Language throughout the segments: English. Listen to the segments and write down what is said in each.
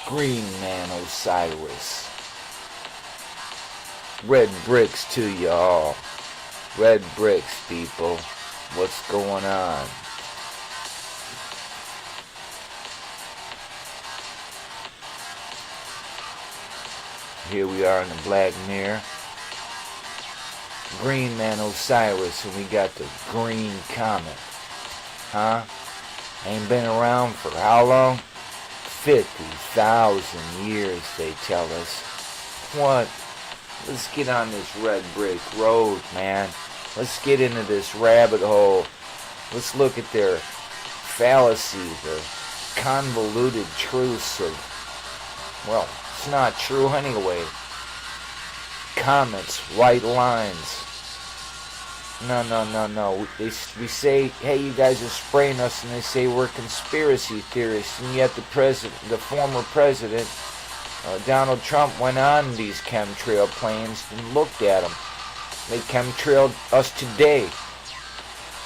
Green Man Osiris. Red bricks to y'all. Red bricks, people. What's going on? Here we are in the Black Mirror. Green Man Osiris, and we got the Green Comet. Huh? Ain't been around for how long? 50,000 years, they tell us. What? Let's get on this red brick road, man. Let's get into this rabbit hole. Let's look at their fallacy, the convoluted truths of, well, it's not true anyway. Comets, white lines. No. We say, hey, you guys are spraying us, and they say we're conspiracy theorists. And yet the former president, Donald Trump, went on these chemtrail planes and looked at them. They chemtrailed us today.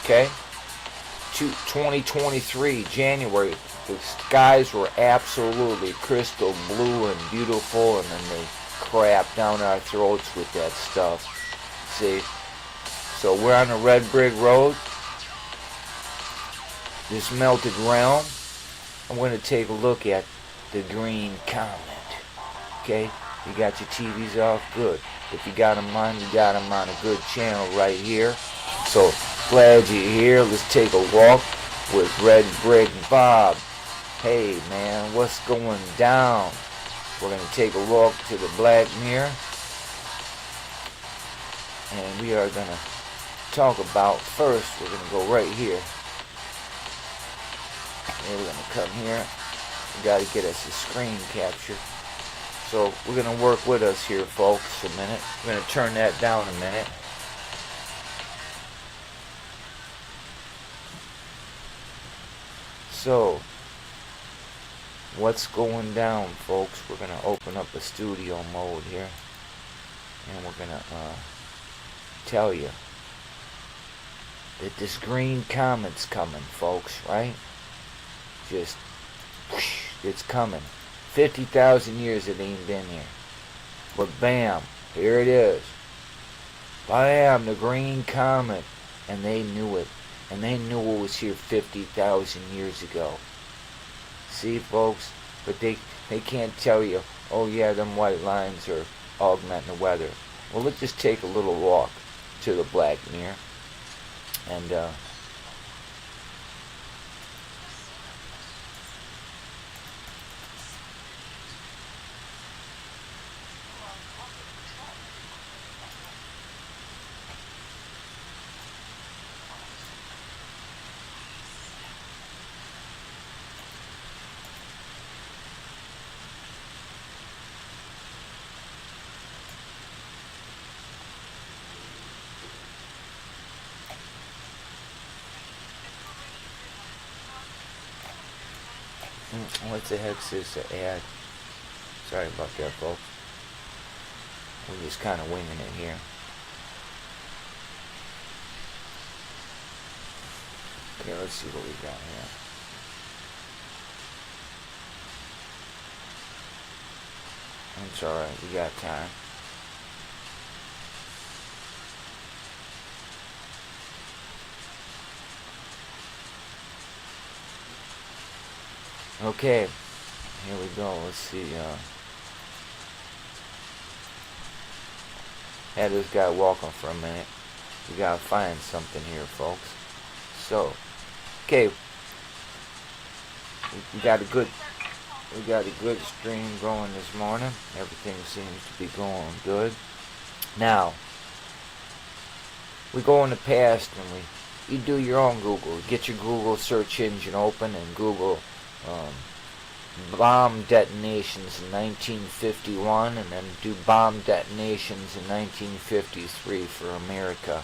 Okay? 2023, January. The skies were absolutely crystal blue and beautiful, and then they crap down our throats with that stuff. See? So we're on a red brick road, this melted realm. I'm going to take a look at the Green Comet. Okay? You got your TVs off? Good. If you got them on, you got them on a good channel right here. So glad you're here. Let's take a walk with Red Brick Bob. Hey man, what's going down? We're going to take a walk to the Black Mirror. And we are going to talk about, first we're going to go right here. And we're going to come here. We got to get us a screen capture. So we're going to work with us here, folks, a minute. We're going to turn that down a minute. So what's going down, folks? We're going to open up a studio mode here. And we're going to tell you that this Green Comet's coming, folks, right? Just, whoosh, it's coming. 50,000 years it ain't been here. But bam, here it is. Bam, the Green Comet. And they knew it. And they knew it was here 50,000 years ago. See, folks? But they can't tell you, oh yeah, them white lines are augmenting the weather. Well, let's just take a little walk to the Black Mirror. And what the heck's this ad? Sorry about that, folks. We're just kind of winging it here. Okay, let's see what we got here. It's alright, we got time. Okay, here we go. Let's see. Had this guy walking for a minute. We gotta find something here, folks. So, okay, we got a good we got a good stream going this morning. Everything seems to be going good. Now, we go in the past and you do your own Google. Get your Google search engine open and Google bomb detonations in 1951, and then do bomb detonations in 1953 for America.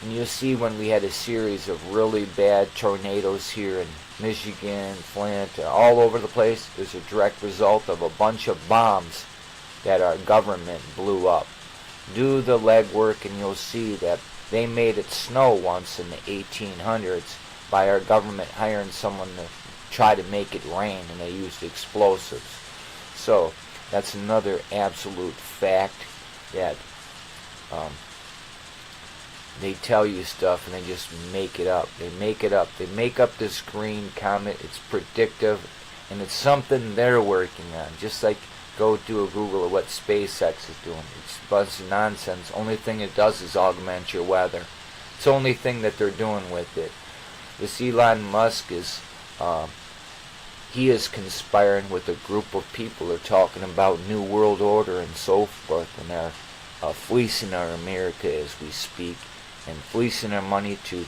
And you'll see when we had a series of really bad tornadoes here in Michigan, Flint, all over the place, is a direct result of a bunch of bombs that our government blew up. Do the legwork and you'll see that they made it snow once in the 1800s by our government hiring someone to try to make it rain, and they used explosives. So that's another absolute fact that they tell you stuff and they just make it up. They make it up. They make up this green comet. It's predictive, and it's something they're working on. Just like go do a Google of what SpaceX is doing. It's a bunch of nonsense. Only thing it does is augment your weather. It's the only thing that they're doing with it. This Elon Musk is he is conspiring with a group of people who are talking about New World Order and so forth, and they're fleecing our America as we speak, and fleecing our money to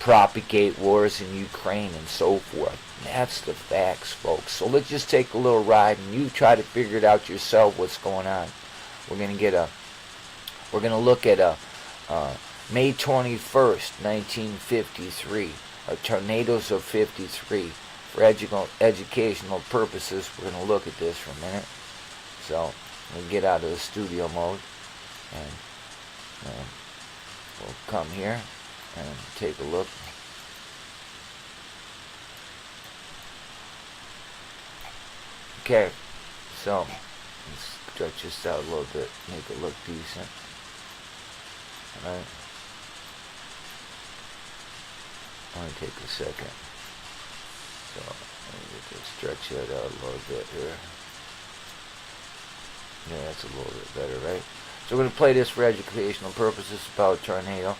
propagate wars in Ukraine and so forth. That's the facts, folks. So let's just take a little ride and you try to figure it out yourself what's going on. We're gonna look at May 21st, 1953, tornadoes of 53. For educational purposes, we're going to look at this for a minute. So we'll get out of the studio mode and we'll come here and take a look. Okay, so let's stretch this out a little bit, make it look decent. Alright. Only take a second. So let me just stretch that out a little bit here. Yeah, that's a little bit better, right? So we're going to play this for educational purposes about a tornado.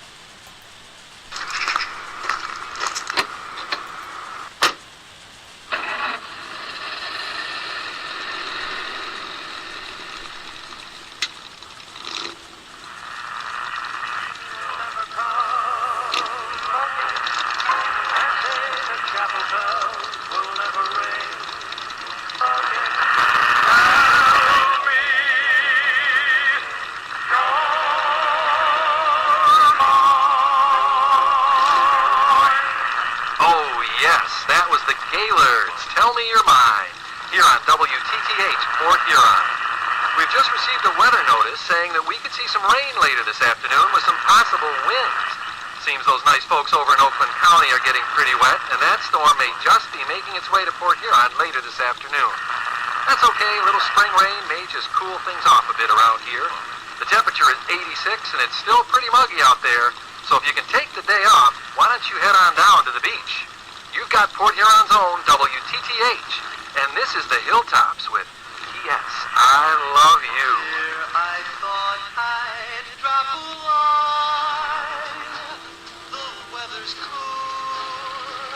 And it's still pretty muggy out there, so if you can take the day off, why don't you head on down to the beach? You've got Port Huron's own WTTH, and this is the Hilltops with P.S. I Love You. Here I thought I'd drop a line. The weather's cool,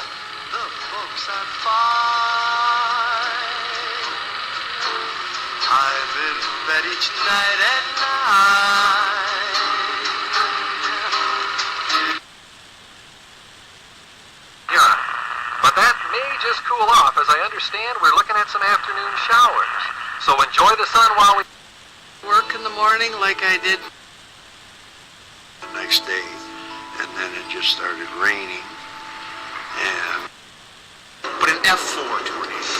the folks are fine. I'm in bed each night and night. Just cool off. As I understand, we're looking at some afternoon showers. So enjoy the sun while we work in the morning like I did the next day, and then it just started raining. And but an F4 tornado.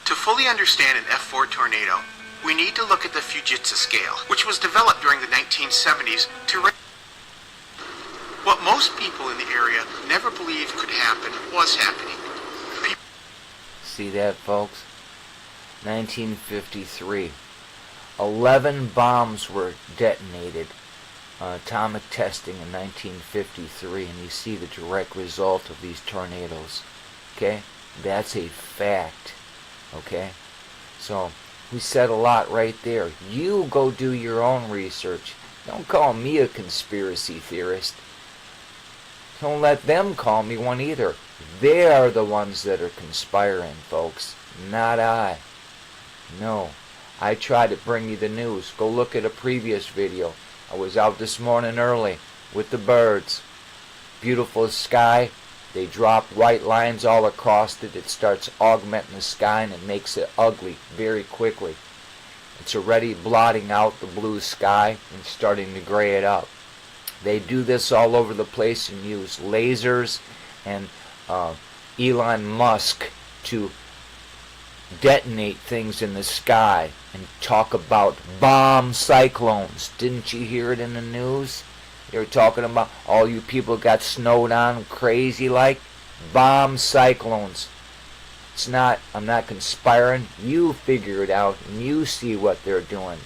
To fully understand an F4 tornado, we need to look at the Fujitsu scale, which was developed during the 1970s to what most people in the area never believed could happen was happening. See that, folks? 1953. 11 bombs were detonated. Atomic testing in 1953, and you see the direct result of these tornadoes. Okay? That's a fact. Okay? So, we said a lot right there. You go do your own research. Don't call me a conspiracy theorist. Don't let them call me one either. They are the ones that are conspiring, folks, not I. No, I try to bring you the news. Go look at a previous video. I was out this morning early with the birds. Beautiful sky. They drop white lines all across it. It starts augmenting the sky and it makes it ugly very quickly. It's already blotting out the blue sky and starting to gray it up. They do this all over the place and use lasers and Elon Musk to detonate things in the sky and talk about bomb cyclones. Didn't you hear it in the news? They were talking about all you people got snowed on crazy like bomb cyclones. I'm not conspiring. You figure it out and you see what they're doing.